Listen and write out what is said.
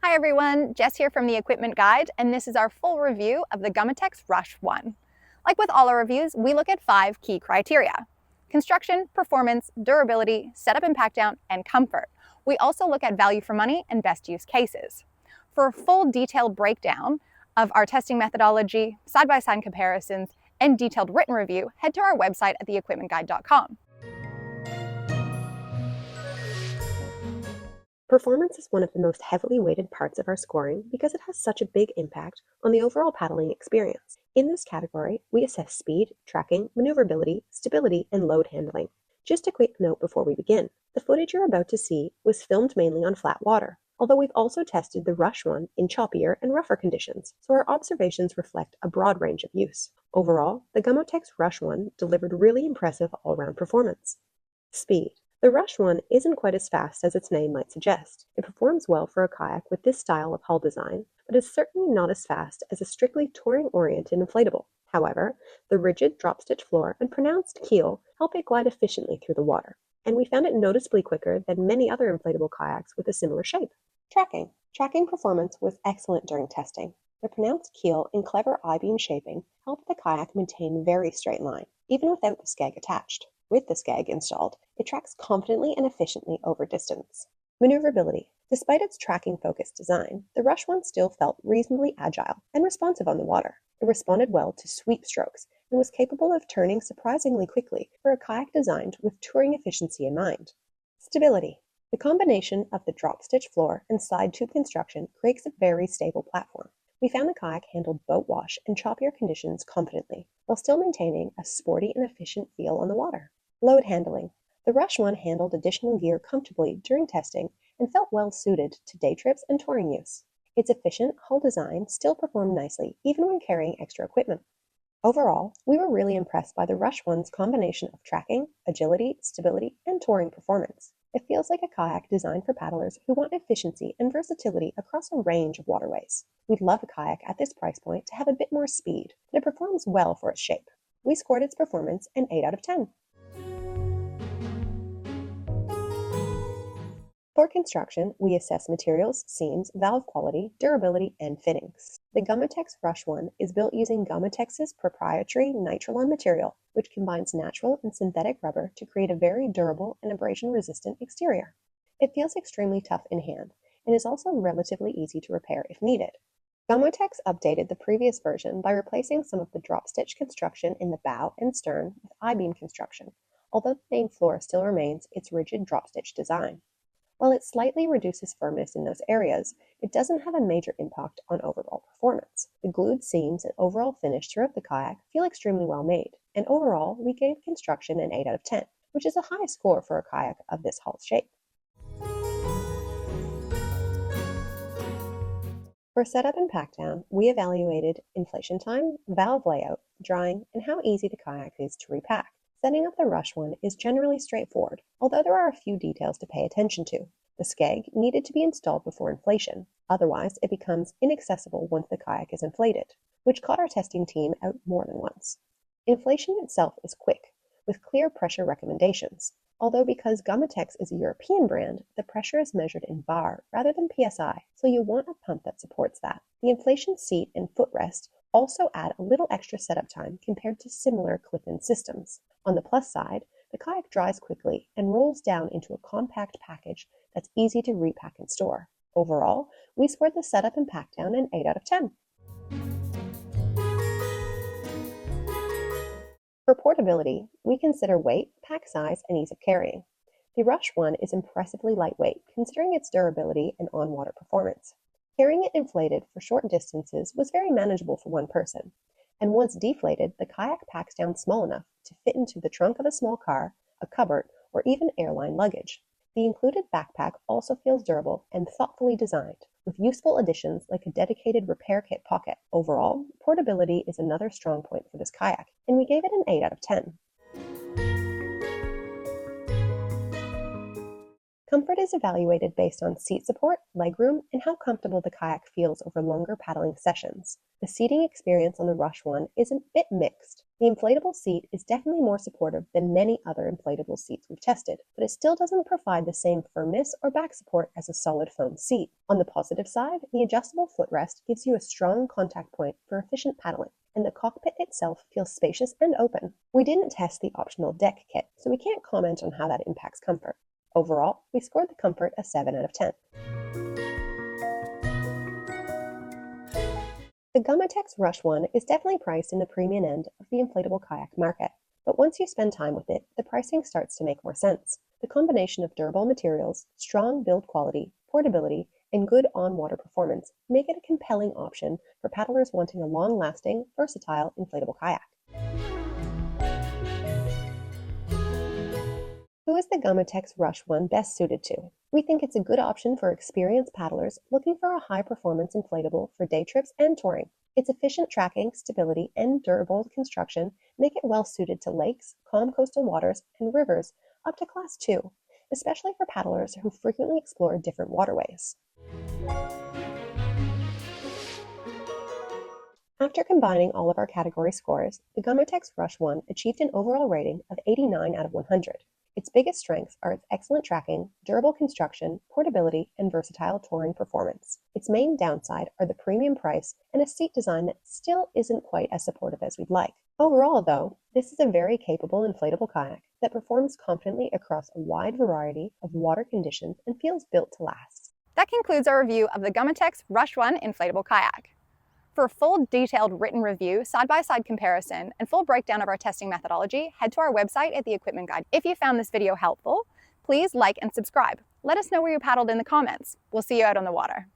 Hi everyone, Jess here from the Equipment Guide, and this is our full review of the Gumotex Rush 1. Like with all our reviews, we look at 5 key criteria: construction, performance, durability, setup and pack down, and comfort. We also look at value for money and best use cases. For a full detailed breakdown of our testing methodology, side-by-side comparisons, and detailed written review, head to our website at theequipmentguide.com. Performance is one of the most heavily weighted parts of our scoring because it has such a big impact on the overall paddling experience. In this category, we assess speed, tracking, maneuverability, stability, and load handling. Just a quick note before we begin. The footage you're about to see was filmed mainly on flat water, although we've also tested the Rush 1 in choppier and rougher conditions, so our observations reflect a broad range of use. Overall, the Gumotex Rush 1 delivered really impressive all-round performance. Speed. The Rush 1 isn't quite as fast as its name might suggest. It performs well for a kayak with this style of hull design, but is certainly not as fast as a strictly touring-oriented inflatable. However, the rigid drop-stitch floor and pronounced keel help it glide efficiently through the water, and we found it noticeably quicker than many other inflatable kayaks with a similar shape. Tracking. Tracking performance was excellent during testing. The pronounced keel and clever I-beam shaping helped the kayak maintain a very straight line, even without the skeg attached. With the skeg installed, it tracks confidently and efficiently over distance. Maneuverability. Despite its tracking-focused design, the Rush 1 still felt reasonably agile and responsive on the water. It responded well to sweep strokes and was capable of turning surprisingly quickly for a kayak designed with touring efficiency in mind. Stability. The combination of the drop-stitch floor and side tube construction creates a very stable platform. We found the kayak handled boat wash and choppier conditions confidently, while still maintaining a sporty and efficient feel on the water. Load handling. The Rush 1 handled additional gear comfortably during testing and felt well suited to day trips and touring use. Its efficient hull design still performed nicely even when carrying extra equipment. Overall, we were really impressed by the Rush 1's combination of tracking, agility, stability, and touring performance. It feels like a kayak designed for paddlers who want efficiency and versatility across a range of waterways. We'd love a kayak at this price point to have a bit more speed, but it performs well for its shape. We scored its performance an 8 out of 10. For construction, we assess materials, seams, valve quality, durability, and fittings. The Gumotex Rush 1 is built using Gumotex's proprietary Nitrilon material, which combines natural and synthetic rubber to create a very durable and abrasion-resistant exterior. It feels extremely tough in hand, and is also relatively easy to repair if needed. Gumotex updated the previous version by replacing some of the drop-stitch construction in the bow and stern with I-beam construction, although the main floor still remains its rigid drop-stitch design. While it slightly reduces firmness in those areas, it doesn't have a major impact on overall performance. The glued seams and overall finish throughout the kayak feel extremely well made, and overall we gave construction an 8 out of 10, which is a high score for a kayak of this hull shape. For setup and pack down, we evaluated inflation time, valve layout, drying, and how easy the kayak is to repack. Setting up the Rush 1 is generally straightforward, although there are a few details to pay attention to. The skeg needed to be installed before inflation, otherwise it becomes inaccessible once the kayak is inflated, which caught our testing team out more than once. Inflation itself is quick, with clear pressure recommendations, although because Gumotex is a European brand, the pressure is measured in bar rather than PSI, so you want a pump that supports that. The inflation seat and footrest also add a little extra setup time compared to similar clip-in systems. On the plus side, the kayak dries quickly and rolls down into a compact package that's easy to repack and store. Overall, we scored the setup and pack down an 8 out of 10. For portability, we consider weight, pack size, and ease of carrying. The Rush 1 is impressively lightweight considering its durability and on-water performance. Carrying it inflated for short distances was very manageable for one person, and once deflated, the kayak packs down small enough to fit into the trunk of a small car, a cupboard, or even airline luggage. The included backpack also feels durable and thoughtfully designed, with useful additions like a dedicated repair kit pocket. Overall, portability is another strong point for this kayak, and we gave it an 8 out of 10. Comfort is evaluated based on seat support, legroom, and how comfortable the kayak feels over longer paddling sessions. The seating experience on the Rush 1 is a bit mixed. The inflatable seat is definitely more supportive than many other inflatable seats we've tested, but it still doesn't provide the same firmness or back support as a solid foam seat. On the positive side, the adjustable footrest gives you a strong contact point for efficient paddling, and the cockpit itself feels spacious and open. We didn't test the optional deck kit, so we can't comment on how that impacts comfort. Overall, we scored the comfort a 7 out of 10. The Gumotex Rush 1 is definitely priced in the premium end of the inflatable kayak market, but once you spend time with it, the pricing starts to make more sense. The combination of durable materials, strong build quality, portability, and good on-water performance make it a compelling option for paddlers wanting a long-lasting, versatile inflatable kayak. Who is the Gumotex Rush 1 best suited to? We think it's a good option for experienced paddlers looking for a high-performance inflatable for day trips and touring. Its efficient tracking, stability, and durable construction make it well suited to lakes, calm coastal waters, and rivers up to Class 2, especially for paddlers who frequently explore different waterways. After combining all of our category scores, the Gumotex Rush 1 achieved an overall rating of 89 out of 100. Its biggest strengths are its excellent tracking, durable construction, portability, and versatile touring performance. Its main downside are the premium price and a seat design that still isn't quite as supportive as we'd like. Overall, though, this is a very capable inflatable kayak that performs confidently across a wide variety of water conditions and feels built to last. That concludes our review of the Gumotex Rush 1 inflatable kayak. For a full detailed written review, side-by-side comparison, and full breakdown of our testing methodology, head to our website at the Equipment Guide. If you found this video helpful, please like and subscribe. Let us know where you paddled in the comments. We'll see you out on the water.